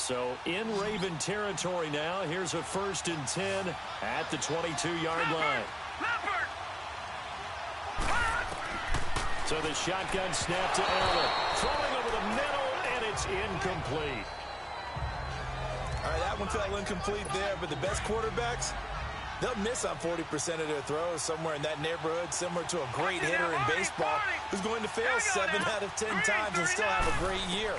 So in Raven territory now. Here's a 1st and 10 at the 22-yard line. So the shotgun snap to Allen. Throwing over the middle, and it's incomplete. All right, that one fell incomplete there, but the best quarterbacks, they'll miss on 40% of their throws, somewhere in that neighborhood, similar to a great hitter in baseball who's going to fail 7 out of 10 times and still have a great year.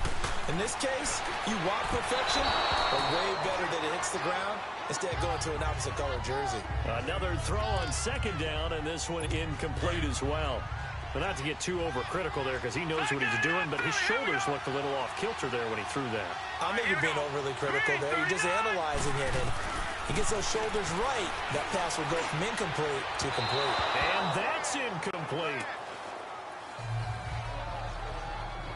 In this case, you want perfection, but way better that it hits the ground instead of going to an opposite color jersey. Another throw on 2nd down, and this one incomplete as well. But not to get too overcritical there because he knows what he's doing, but his shoulders looked a little off kilter there when he threw that. I think you're being overly critical there. You're just analyzing it, and he gets those shoulders right. That pass will go from incomplete to complete. And that's incomplete.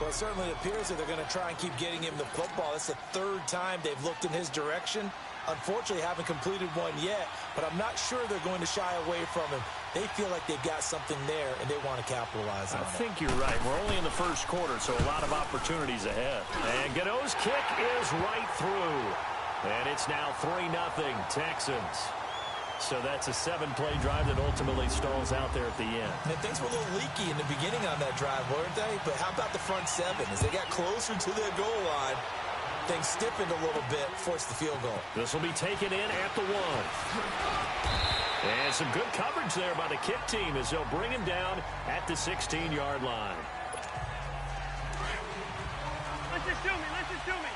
Well, it certainly appears that they're going to try and keep getting him the football. It's the 3rd time they've looked in his direction. Unfortunately, haven't completed one yet, but I'm not sure they're going to shy away from him. They feel like they've got something there, and they want to capitalize on it. I think you're right. We're only in the 1st quarter, so a lot of opportunities ahead. And Gano's kick is right through. And it's now 3-0 Texans. So that's a 7-play drive that ultimately stalls out there at the end. And things were a little leaky in the beginning on that drive, weren't they? But how about the front 7? As they got closer to their goal line, things stiffened a little bit, forced the field goal. This will be taken in at the 1. And some good coverage there by the kick team as they'll bring him down at the 16-yard line. Listen to me, listen to me.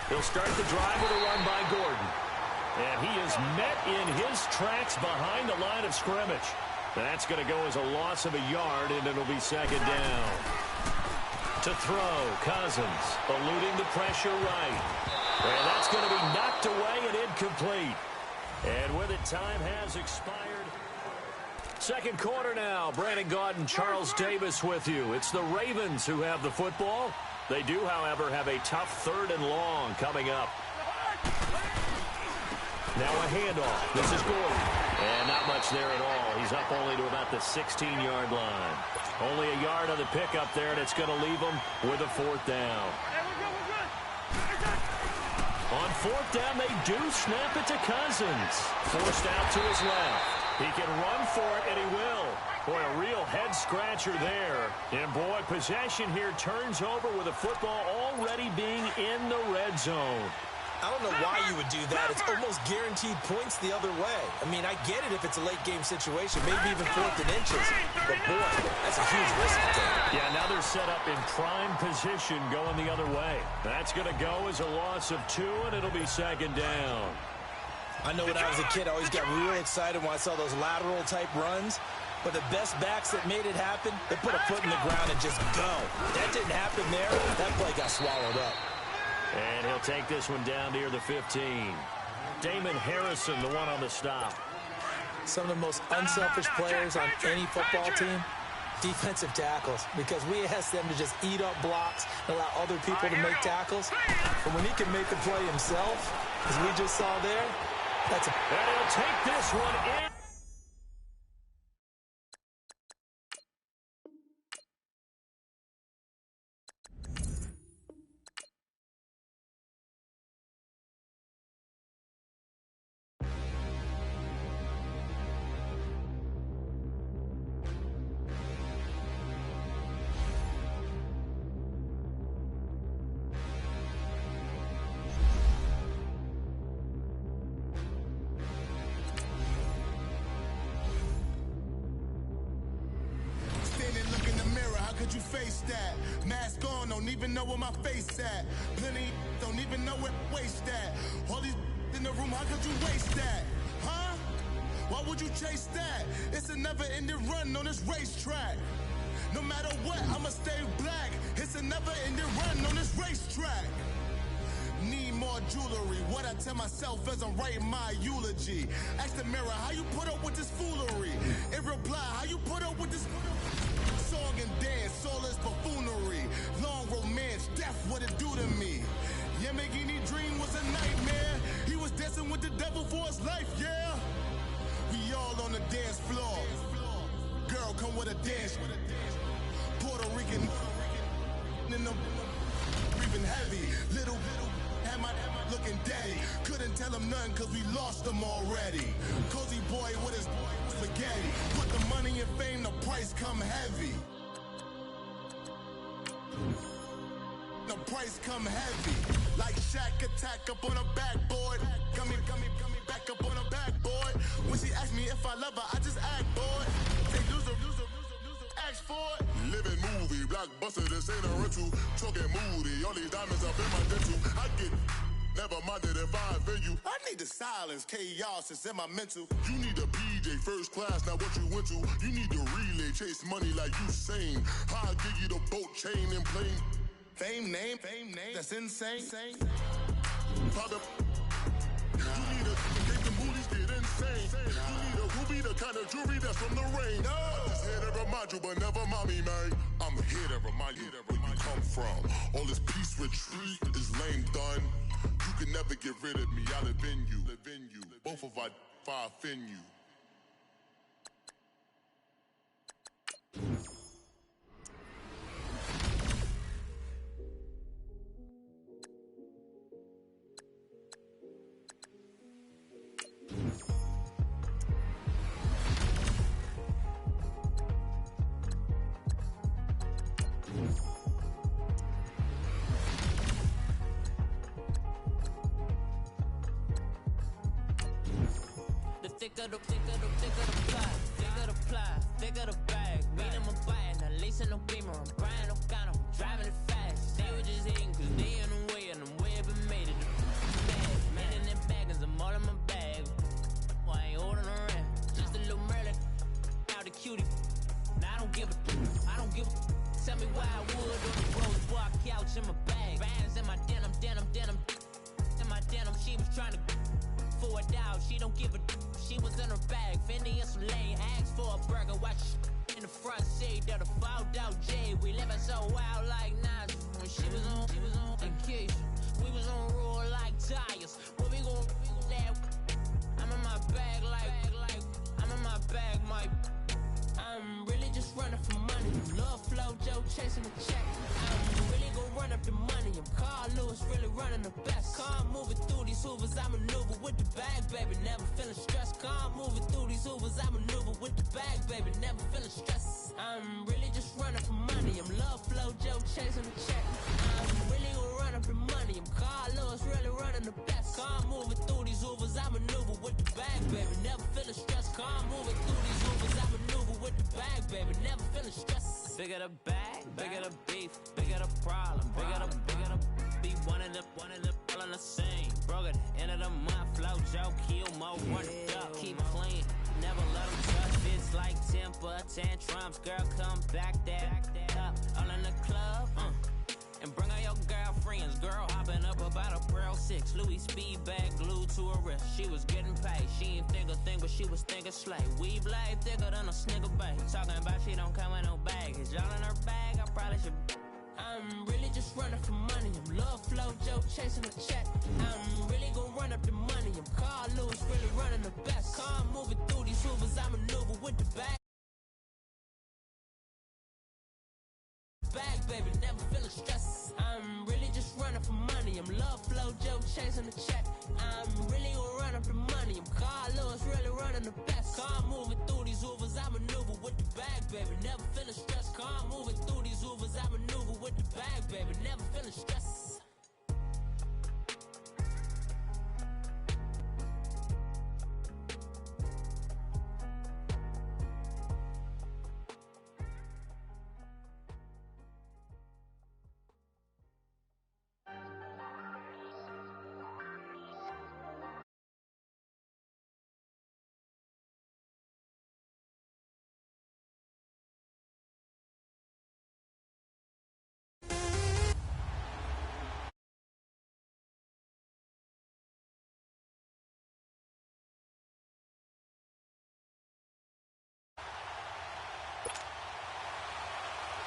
He'll start the drive with a run by Gordon. And he is met in his tracks behind the line of scrimmage. That's going to go as a loss of a yard, and it'll be 2nd down. To throw, Cousins, eluding the pressure right. And that's going to be knocked away and incomplete. And with it, time has expired. 2nd quarter now. Brandon Gaudin, Charles Davis with you. It's the Ravens who have the football. They do, however, have a tough 3rd and long coming up. Now a handoff. This is Gordon. And not much there at all. He's up only to about the 16-yard line. Only a yard on the pickup there, and it's going to leave him with a 4th down. On 4th down, they do snap it to Cousins. Forced out to his left. He can run for it, and he will. Boy, a real head-scratcher there. And, boy, possession here turns over with the football already being in the red zone. I don't know why you would do that. It's almost guaranteed points the other way. I mean, I get it if it's a late-game situation, maybe even 4th and inches. But, boy, that's a huge risk to take. Yeah, now they're set up in prime position going the other way. That's going to go as a loss of 2, and it'll be 2nd down. I know when I was a kid, I always got real excited when I saw those lateral-type runs. But the best backs that made it happen, they put a foot in the ground and just go. That didn't happen there. That play got swallowed up. And he'll take this one down near the 15. Damon Harrison, the one on the stop. Some of the most unselfish players on any football team, defensive tackles, because we ask them to just eat up blocks and allow other people to make tackles. But when he can make the play himself, as we just saw there, that's a... And he'll take this one in. could you face that? Mask on, don't even know where my face at. Plenty don't even know where waste at. All these in the room, how could you waste that? Huh? Why would you chase that? It's a never-ending run on this racetrack. No matter what, I'ma stay black. It's a never-ending run on this racetrack. Need more jewelry. What I tell myself as I'm writing my eulogy. Ask the mirror, how you put up with this foolery? It reply, how you put up with this song and dance, soulless buffoonery. Long romance, death, what it do to me? Yamagini dream was a nightmare. He was dancing with the devil for his life, yeah. We all on the dance floor. Girl world come with a dance. Puerto Rican in the breathing heavy. Little had my looking daddy. Couldn't tell him nothing cause we lost him already. Cozy boy with his spaghetti. Put the money and fame, the price come heavy. The price come heavy. Like Shaq attack up on a backboard. Gummy, back up on a backboard. When she asked me if I love her, I just act bored. They lose ask for it. Living movie, blockbuster, this ain't a rental. Talking moody, all these diamonds up in my dental. I get never minded if I offend you. I need the silence, chaos is in my mental. You need a PJ, first class, not what you went to. You need the relay, chase money like you sane. I'll give you the boat, chain, and plane. Fame name, that's insane. Pop up. You need a case the movies get insane. You need a ruby, the kind of jewelry that's from the rain. I'm just here to remind you, but never mommy, man. I'm here to remind you where you come from. All this peace retreat is lame done. You can never get rid of me, I live in you. Both of our fire offend you. Thicker the bag. Meet them a buying, a lease in no beamer. I'm Brian O'Connor, I'm driving it fast. They were just hating cause they in the way and I'm way up and made it. Man in them baggins, I'm all in my bag. Well, I ain't holding around. Just a little Merlin, out the cutie. Now I don't give a. Tell me why I would on the rose bar couch in my bag. Bands in my denim. In my denim, she was trying to for it out. She don't give a. She was in her bag, Fendi and some lane. Asked for a burger, watch in the front seat of the fouled out J. We living so wild like Nas. When she was on vacation, we was on roll like tires. What we gon' that? I'm in my bag like I'm in my bag, Mike. I'm really just running for money. Love flow, Joe chasing the check. I'm really gon' run up the money. I'm Carl Lewis, really running the best. Car moving through these hoovers, I maneuver with the bag, baby. Never feeling stressed. Car moving through these hoovers, I maneuver with the bag, baby. Never feeling stressed. I'm really just running for money. I'm love flow, Joe chasing the check. I'm really gon' run up the money. I'm Carl Lewis, really running the best. Car moving through these hoovers, I maneuver with the bag, baby. Never feeling stressed. Car moving through these hoovers, I maneuver with the bag, baby. Never feeling stressed. Bigger the bag, bigger the beef, bigger the problem, bigger the be one of the all in the same. Broke at the end of the month, flow Joe, kill mo, run it up, keep clean, never let them touch. It's like temper tantrums, girl, come back that up, all in the club, and bring all your girlfriends. Girl hopping up about a Pearl 6, Louis speed bag glued to her wrist. She was getting paid, she ain't think a thing, but she was thinking slay. We blade thicker than a snigger bag. Talking about she don't come with no baggage. Y'all in her bag, I probably should. I'm really just running for money. I'm love flow, Joe chasing the check. I'm really gon' run up the money. I'm Carl Lewis, really running the best. Car moving through these hoovers, I maneuver with the bag. Bag, baby, never feeling stressed. I'm really just running for money. I'm love flow, Joe chasing the check. I'm really gon' run up the money. I'm Carl Lewis, really running the best. Car moving through these hoovers, I maneuver with the bag, baby, never feeling stressed. Car moving through these hoovers, I maneuver with the bag, baby, never feeling stressed.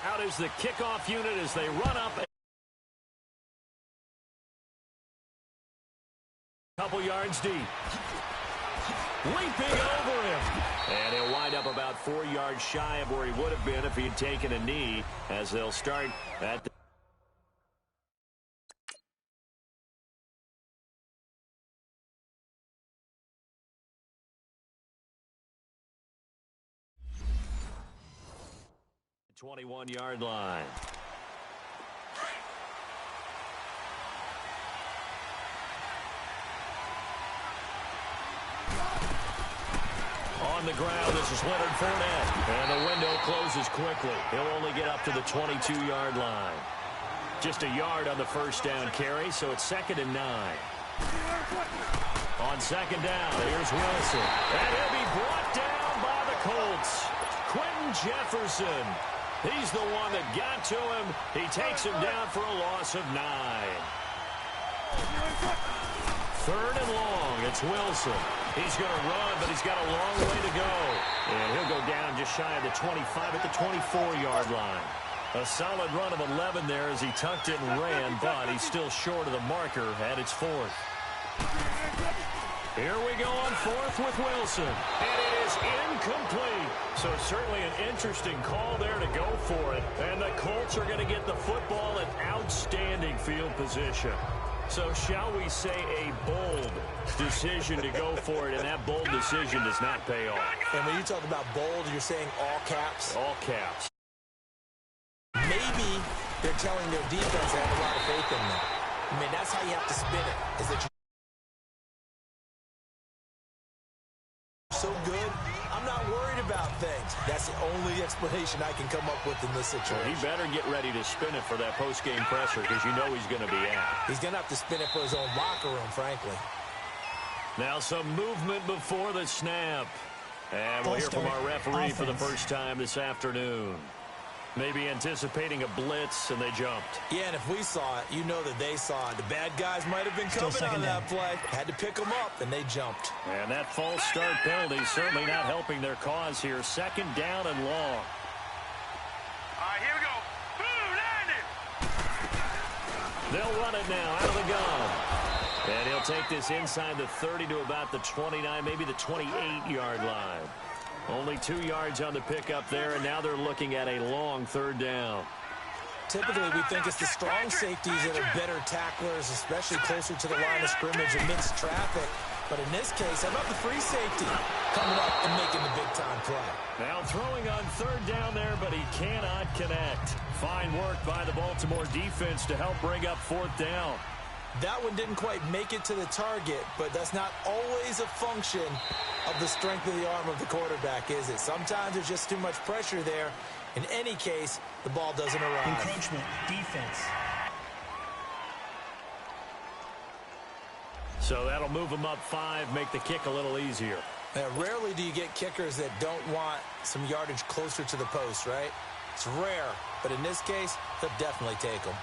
Out is the kickoff unit as they run up. A couple yards deep. Leaping over him. And he'll wind up about 4 yards shy of where he would have been if he had taken a knee, as they'll start at the 21-yard line. On the ground, this is Leonard Fournette. And the window closes quickly. He'll only get up to the 22-yard line. Just a yard on the first down carry, so it's 2nd and 9. On 2nd down, here's Wilson. And he'll be brought down by the Colts. Quentin Jefferson. He's the one that got to him. He takes him down for a loss of 9. 3rd and long. It's Wilson. He's going to run, but he's got a long way to go. And he'll go down just shy of the 25 at the 24-yard line. A solid run of 11 there as he tucked it and ran, but he's still short of the marker at its 4th. Here we go on 4th with Wilson. And it is incomplete. So certainly an interesting call there to go for it. And the Colts are going to get the football in outstanding field position. So shall we say a bold decision to go for it, and that bold decision does not pay off. And when you talk about bold, you're saying all caps? All caps. Maybe they're telling their defense they have a lot of faith in them. I mean, that's how you have to spin it, is that you're so good, I'm not worried about things. That's the only explanation I can come up with in this situation. Well, he better get ready to spin it for that post-game presser because you know he's going to be out. He's going to have to spin it for his own locker room, frankly. Now some movement before the snap. And we'll hear from our referee for the first time this afternoon. Maybe anticipating a blitz, and they jumped. Yeah, and if we saw it, you know that they saw it. The bad guys might have been coming on that play. Had to pick them up, and they jumped. And that false start penalty certainly not helping their cause here. 2nd down and long. All right, here we go. Boom, landed. They'll run it now out of the gun. And he'll take this inside the 30 to about the 29, maybe the 28-yard line. Only 2 yards on the pickup there, and now they're looking at a long 3rd down. Typically, we think it's the strong safeties that are better tacklers, especially closer to the line of scrimmage amidst traffic. But in this case, how about the free safety coming up and making the big-time play? Now throwing on 3rd down there, but he cannot connect. Fine work by the Baltimore defense to help bring up 4th down. That one didn't quite make it to the target, but that's not always a function of the strength of the arm of the quarterback, is it? Sometimes there's just too much pressure there. In any case, the ball doesn't arrive. Encroachment, defense. So that'll move them up 5, make the kick a little easier. Now, rarely do you get kickers that don't want some yardage closer to the post, right? It's rare, but in this case, they'll definitely take them.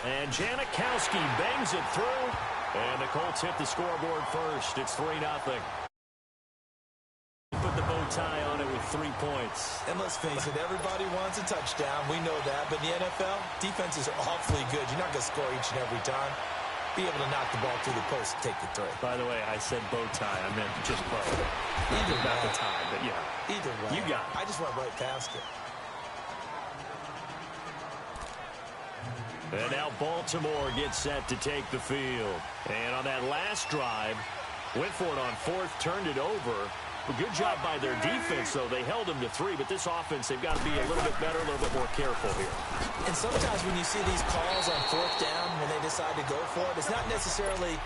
And Janikowski bangs it through. And the Colts hit the scoreboard first. It's 3-0. Put the bow tie on it with 3 points. And let's face it, everybody wants a touchdown. We know that. But in the NFL, defenses are awfully good. You're not going to score each and every time. Be able to knock the ball through the post and take the 3. By the way, I said bow tie. I meant just bow. Either Not way. the tie, but yeah. Either way. You got it. I just went right past it. And now Baltimore gets set to take the field. And on that last drive, went for it on 4th, turned it over. A good job by their defense, though. They held them to 3, but this offense, they've got to be a little bit better, a little bit more careful here. And sometimes when you see these calls on 4th down, when they decide to go for it, it's not necessarily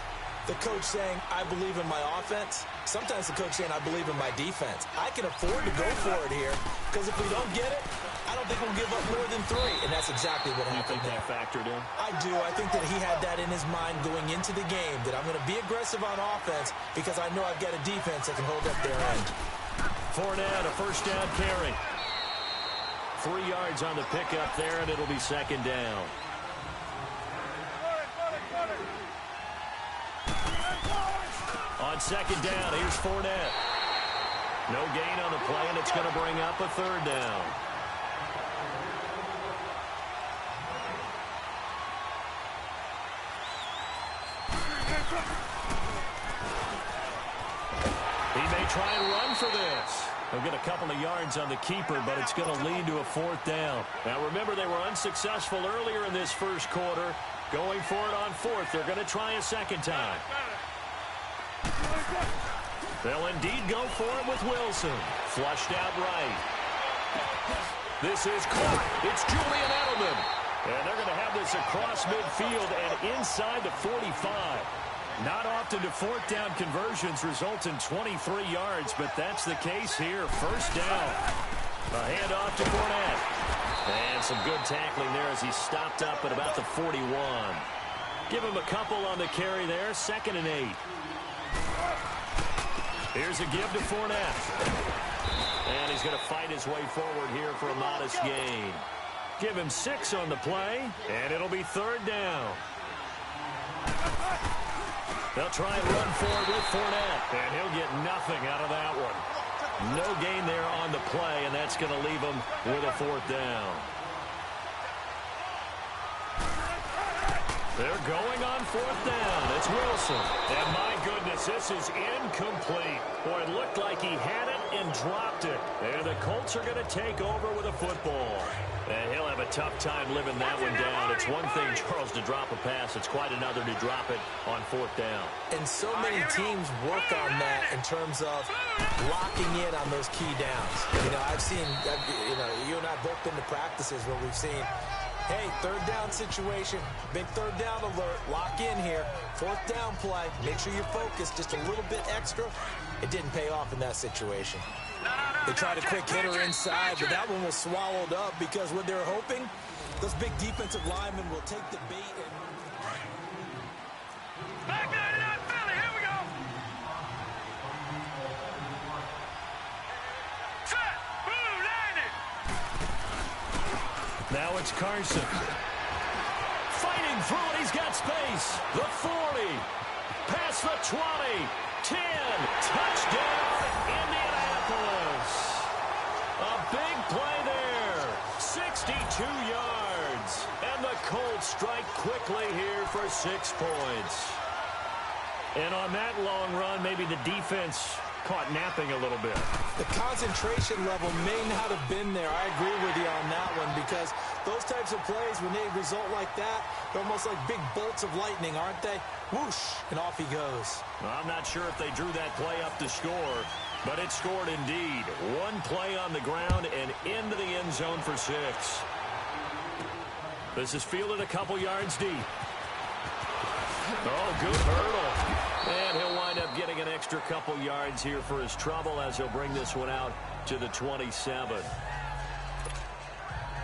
the coach saying, I believe in my offense. Sometimes the coach saying, I believe in my defense. I can afford to go for it here, because if we don't get it, I don't think we'll give up more than 3, and that's exactly what happened there. You think that factored in? I do. I think that he had that in his mind going into the game, that I'm going to be aggressive on offense because I know I've got a defense that can hold up their end. Fournette, a 1st down carry. 3 yards on the pickup there, and it'll be 2nd down. On 2nd down, here's Fournette. No gain on the play, and it's going to bring up a 3rd down. He may try and run for this. He'll get a couple of yards on the keeper, but it's going to lead to a 4th down. Now, remember, they were unsuccessful earlier in this first quarter. Going for it on 4th. They're going to try a second time. They'll indeed go for it with Wilson. Flushed out right. This is caught. It's Julian Edelman. And they're going to have this across midfield and inside the 45. Not often do 4th down conversions result in 23 yards, but that's the case here. 1st down. A handoff to Fournette. And some good tackling there as he stopped up at about the 41. Give him a couple on the carry there. 2nd and 8. Here's a give to Fournette. And he's going to fight his way forward here for a modest gain. Give him 6 on the play, and it'll be 3rd down. They'll try and run forward with Fournette, and he'll get nothing out of that one. No gain there on the play, and that's going to leave him with a 4th down. They're going on 4th down. It's Wilson. And my goodness, this is incomplete. Boy, it looked like he had it and dropped it. And the Colts are going to take over with a football. And he'll have a tough time living that one down. It's one thing, Charles, to drop a pass. It's quite another to drop it on 4th down. And so many teams work on that in terms of locking in on those key downs. You know, I've seen, you and I both been to practices where we've seen, hey, 3rd down situation, big 3rd down alert, lock in here, 4th down play, make sure you're focused just a little bit extra. It didn't pay off in that situation. They tried a quick hitter inside, but that one was swallowed up because what they're hoping, those big defensive linemen will take the bait and... Back there to that Philly, here we go. Set, boom, landed. Now it's Carson. Fighting through it, he's got space. The 40, past the 20, 10, touchdown, Indianapolis. A big play there, 62 yards. And the Colts strike quickly here for 6 points. And on that long run, maybe the defense caught napping a little bit. The concentration level may not have been there. I agree with you on that one because those types of plays, when they result like that, they're almost like big bolts of lightning, aren't they? Whoosh, and off he goes. Well, I'm not sure if they drew that play up to score, but it scored indeed. One play on the ground and into the end zone for 6. This is fielded a couple yards deep. Oh, good hurdle. And he'll wind up getting an extra couple yards here for his trouble as he'll bring this one out to the 27.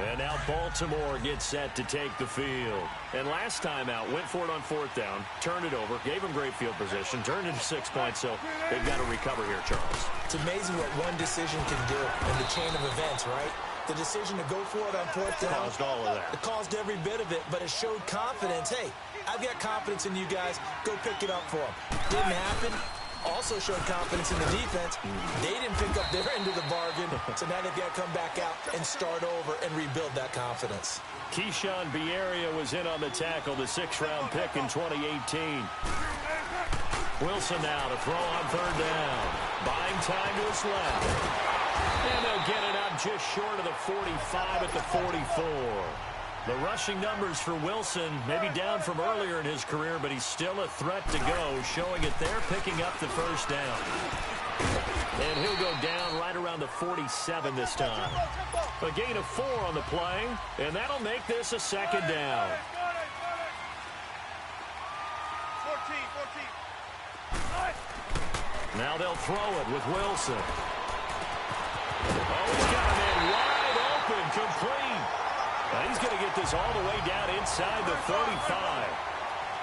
And now Baltimore gets set to take the field. And last time out, went for it on 4th down, turned it over, gave him great field position, turned into 6 points, so they've got to recover here, Charles. It's amazing what one decision can do in the chain of events, right? The decision to go for it on 4th down. Caused all of that. It caused every bit of it, but it showed confidence. Hey, I've got confidence in you guys. Go pick it up for them. Didn't happen. Also showed confidence in the defense. They didn't pick up their end of the bargain, so now they've got to come back out and start over and rebuild that confidence. Keyshawn Bierria was in on the tackle, the 6th-round pick in 2018. Wilson now to throw on 3rd down. Buying time to his left. And they'll get it out just short of the 45 at the 44. The rushing numbers for Wilson maybe down from earlier in his career, but he's still a threat to go, showing it there, picking up the 1st down. And he'll go down right around the 47 this time. A gain of 4 on the play, and that'll make this a 2nd down. 14. Now they'll throw it with Wilson. Oh, he's got him in wide open, complete. He's going to get this all the way down inside the 35.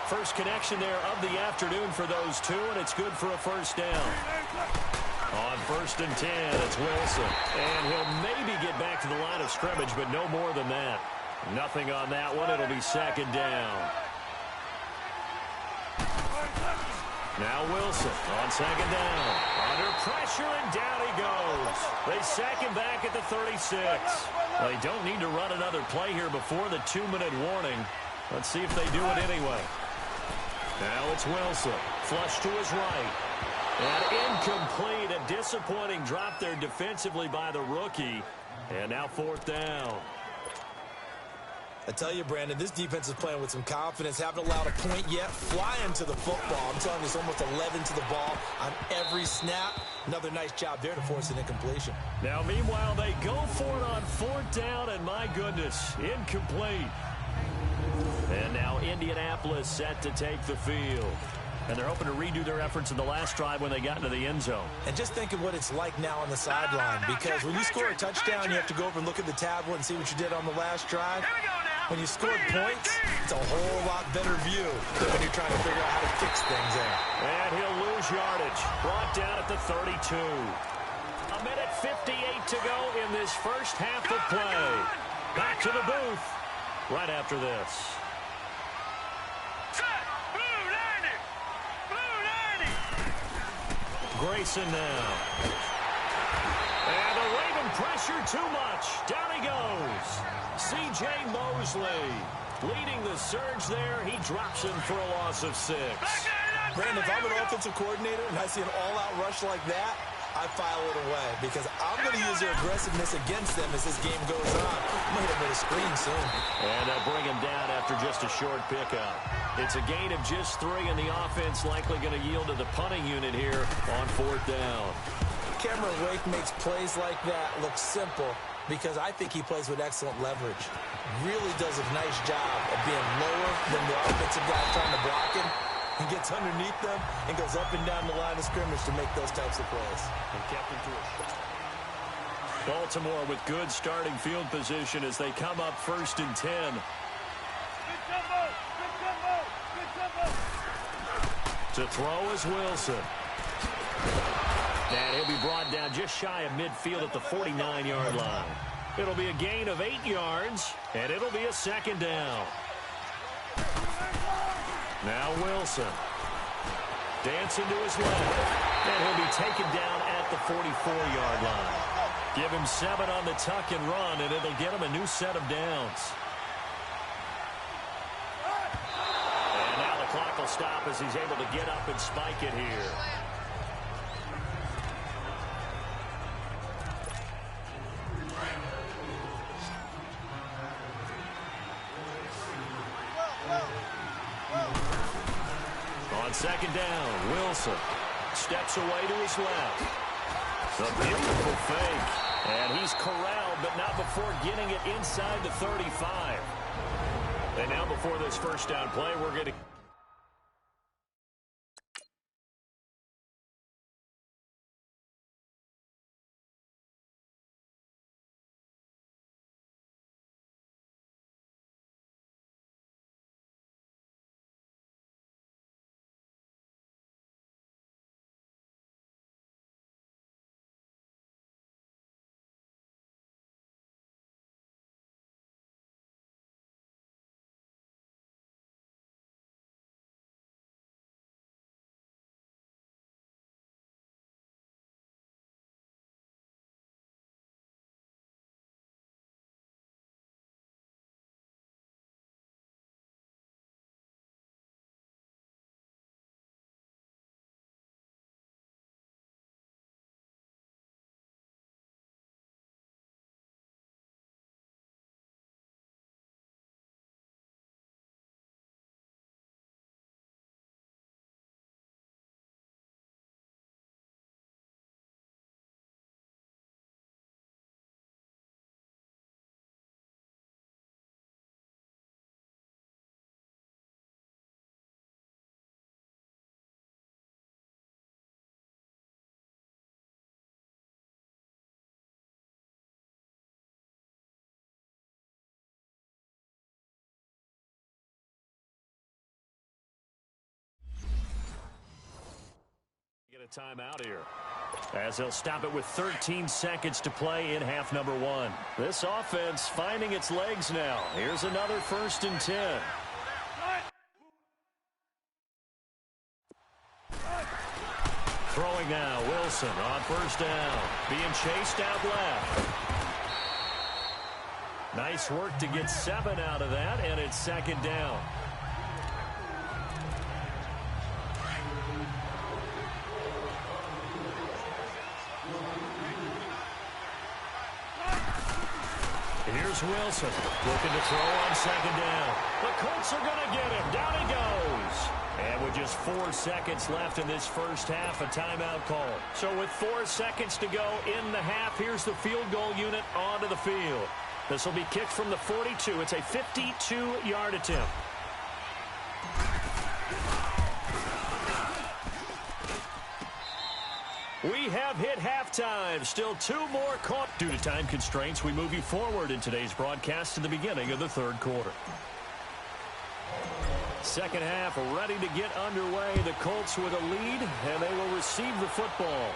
First connection there of the afternoon for those two, and it's good for a 1st down. On 1st and 10, it's Wilson. And he'll maybe get back to the line of scrimmage, but no more than that. Nothing on that one. It'll be 2nd down. Now Wilson on 2nd down. Under pressure, and down he goes. They sack him back at the 36. Well, they don't need to run another play here before the 2-minute warning. Let's see if they do it anyway. Now it's Wilson. Flush to his right. And incomplete. A disappointing drop there defensively by the rookie. And now 4th down. I tell you, Brandon, this defense is playing with some confidence. Haven't allowed a point yet. Flying to the football. I'm telling you, it's almost 11 to the ball on every snap. Another nice job there to force an incompletion. Now, meanwhile, they go for it on 4th down, and my goodness, incomplete. And now Indianapolis set to take the field. And they're hoping to redo their efforts in the last drive when they got into the end zone. And just think of what it's like now on the sideline, because when you score a touchdown, you have to go over and look at the tablet and see what you did on the last drive. When you scored points, it's a whole lot better view than when you're trying to figure out how to fix things there. And he'll lose yardage. Brought down at the 32. A minute 58 to go in this first half of play. Back to the booth right after this. Grayson now. And the Raven pressure too much. Down he goes. C.J. Mosley leading the surge there. He drops him for a loss of 6. Brandon, if I'm an offensive coordinator and I see an all-out rush like that, I file it away because I'm going to use their aggressiveness against them as this game goes on. I'm going to hit him with a screen soon. And they'll bring him down after just a short pickup. It's a gain of just 3, and the offense likely going to yield to the punting unit here on 4th down. Cameron Wake makes plays like that look simple because I think he plays with excellent leverage. Really does a nice job of being lower than the offensive guy trying to block him. He gets underneath them and goes up and down the line of scrimmage to make those types of plays. And kept him to it. Baltimore with good starting field position as they come up 1st and 10. To throw is Wilson. And he'll be brought down just shy of midfield at the 49-yard line. It'll be a gain of 8 yards, and it'll be a 2nd down. Now Wilson. Dancing to his left. And he'll be taken down at the 44-yard line. Give him 7 on the tuck and run, and it'll get him a new set of downs. And now the clock will stop as he's able to get up and spike it here. On 2nd down, Wilson steps away to his left. A beautiful fake. And he's corralled, but not before getting it inside the 35. And now before this first down play, we're going to... Get a timeout here as they'll stop it with 13 seconds to play in half number 1. This offense finding its legs now. Here's another 1st and 10. Throwing now, Wilson on 1st down. Being chased out left. Nice work to get 7 out of that, and it's 2nd down. Here's Wilson looking to throw on second down. The Colts are going to get him. Down he goes. And with just 4 seconds left in this first half, a timeout call. So with 4 seconds to go in the half, here's the field goal unit onto the field. This will be kicked from the 42. It's a 52-yard attempt. We have hit halftime. Still 2 more caught. Due to time constraints, we move you forward in today's broadcast to the beginning of the third quarter. Second half ready to get underway. The Colts with a lead, and they will receive the football.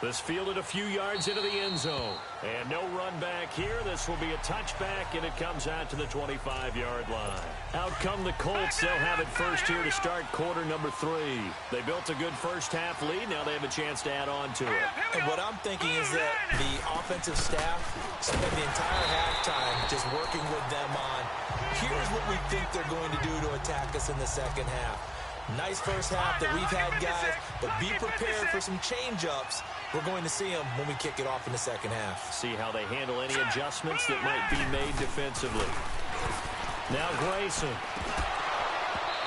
This fielded a few yards into the end zone. And no run back here. This will be a touchback, and it comes out to the 25-yard line. Out come the Colts. They'll have it first here to start quarter number 3. They built a good first half lead. Now they have a chance to add on to it. And what I'm thinking is that the offensive staff spent the entire halftime just working with them on, here's what we think they're going to do to attack us in the second half. Nice first half that we've had, guys, but be prepared for some change-ups. We're going to see them when we kick it off in the second half. See how they handle any adjustments that might be made defensively. Now Grayson.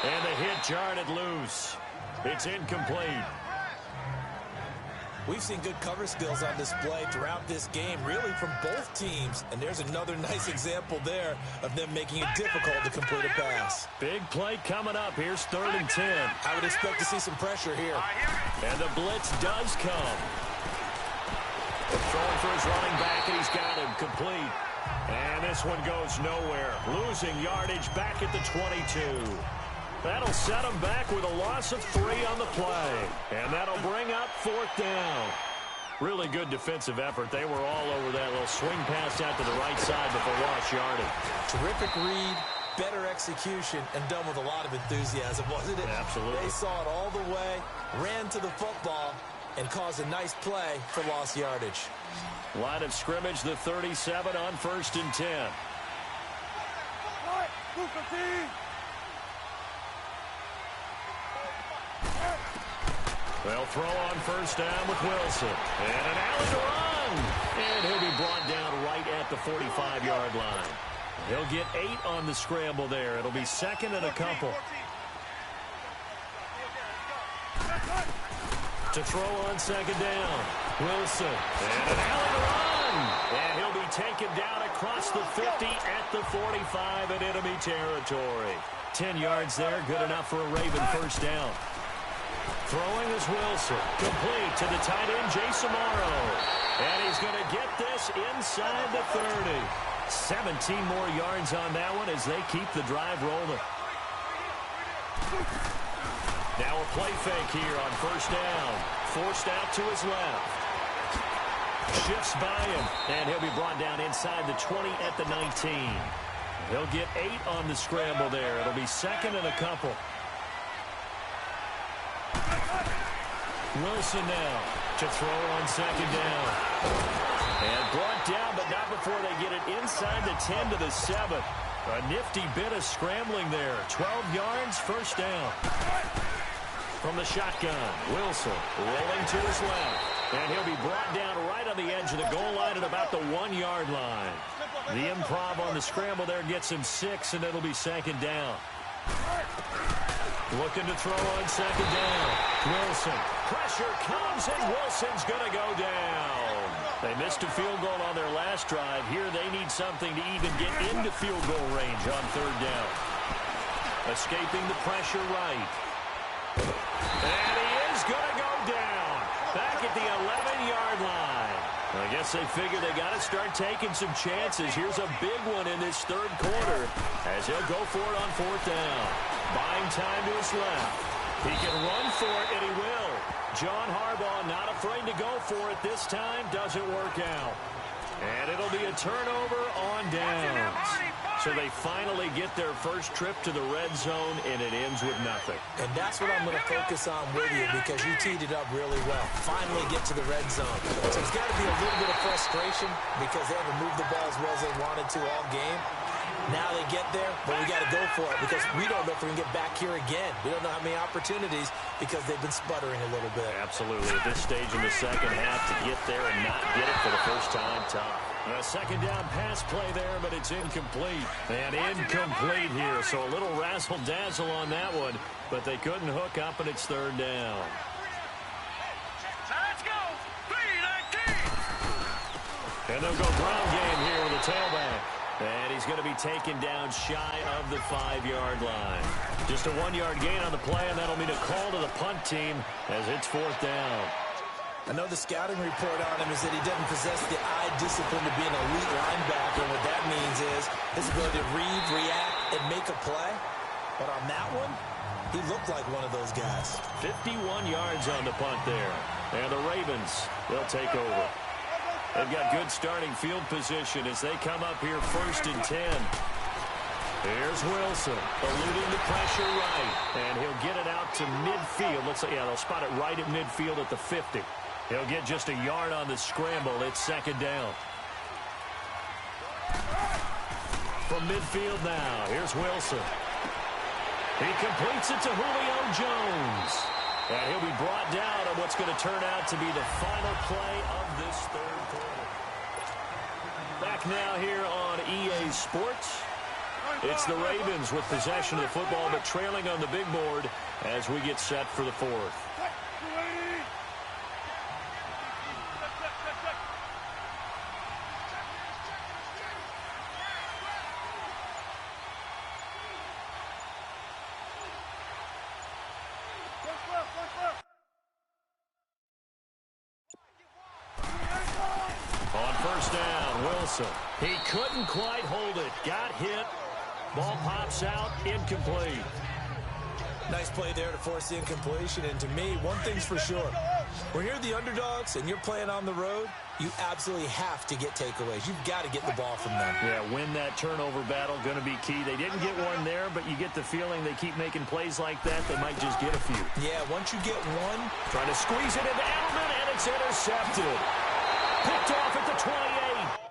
And the hit jarred it loose. It's incomplete. We've seen good cover skills on display throughout this game, really from both teams. And there's another nice example there of them making it difficult to complete a pass. Big play coming up. Here's 3rd and 10. I would expect to see some pressure here. And the blitz does come. Throwing for his running back, and he's got him complete. And this one goes nowhere. Losing yardage back at the 22. That'll set him back with a loss of 3 on the play. And that'll bring up 4th down. Really good defensive effort. They were all over that little swing pass out to the right side before lost yardage. Terrific read, better execution, and done with a lot of enthusiasm, wasn't it? Absolutely. They saw it all the way, ran to the football, and caused a nice play for lost yardage. Line of scrimmage, the 37 on 1st and 10. They'll throw on 1st down with Wilson. And an alley to run. And he'll be brought down right at the 45-yard line. He'll get 8 on the scramble there. It'll be 2nd and a couple. To throw on 2nd down. Wilson. And an alley to run. And he'll be taken down across the 50 at the 45 in enemy territory. 10 yards there. Good enough for a Raven 1st down. Throwing is Wilson. Complete to the tight end, Jason Morrow. And he's going to get this inside the 30. 17 more yards on that one as they keep the drive rolling. Now a play fake here on 1st down. Forced out to his left. Shifts by him. And he'll be brought down inside the 20 at the 19. He'll get 8 on the scramble there. It'll be 2nd and a couple. Wilson now to throw on 2nd down. And brought down, but not before they get it inside the 10 to the 7. A nifty bit of scrambling there. 12 yards, 1st down. From the shotgun, Wilson rolling to his left. And he'll be brought down right on the edge of the goal line at about the 1-yard line. The improv on the scramble there gets him 6, and it'll be 2nd down. Looking to throw on 2nd down. Wilson. Pressure comes, and Wilson's going to go down. They missed a field goal on their last drive. Here they need something to even get into field goal range on 3rd down. Escaping the pressure right. And he is going to go down. Back at the 11-yard line. I guess they figure they got to start taking some chances. Here's a big one in this 3rd quarter as he'll go for it on 4th down. Buying time to his left. He can run for it, and he will. John Harbaugh not afraid to go for it this time. Doesn't work out. And it'll be a turnover on downs. So they finally get their first trip to the red zone, and it ends with nothing. And that's what I'm going to focus on with you because you teed it up really well. Finally get to the red zone. So it's got to be a little bit of frustration because they haven't moved the ball as well as they wanted to all game. Now they get there, but we got to go for it because we don't know if we can get back here again. We don't know how many opportunities because they've been sputtering a little bit. Absolutely. At this stage in the second half, to get there and not get it for the first time, tough. A second down pass play there, but it's incomplete. And incomplete here, so a little razzle-dazzle on that one, but they couldn't hook up, and it's third down. Let's go. 3-19. And they'll go ground game here with the tailback. And he's going to be taken down shy of the 5-yard line. Just a 1-yard gain on the play, and that'll mean a call to the punt team as it's fourth down. I know the scouting report on him is that he doesn't possess the eye discipline to be an elite linebacker. And what that means is his ability to read, react, and make a play. But on that one, he looked like one of those guys. 51 yards on the punt there. And the Ravens, they'll take over. They've got good starting field position as they come up here first and 10. Here's Wilson, eluding the pressure right. And he'll get it out to midfield. Looks like, yeah, they'll spot it right at midfield at the 50. He'll get just a yard on the scramble. It's second down. From midfield now, here's Wilson. He completes it to Julio Jones. And he'll be brought down on what's going to turn out to be the final play of this third quarter. Back now here on EA Sports. It's the Ravens with possession of the football, but trailing on the big board as we get set for the fourth. On first down, Wilson. He couldn't quite hold it. Got hit. Ball pops out. Incomplete. Nice play there to force the incompletion. And to me, one thing's for sure. When you're the underdogs and you're playing on the road, you absolutely have to get takeaways. You've got to get the ball from them. Yeah, win that turnover battle, going to be key. They didn't get one there, but you get the feeling they keep making plays like that, they might just get a few. Yeah, once you get one. Trying to squeeze it into Edelman, and it's intercepted. Picked off at the 28.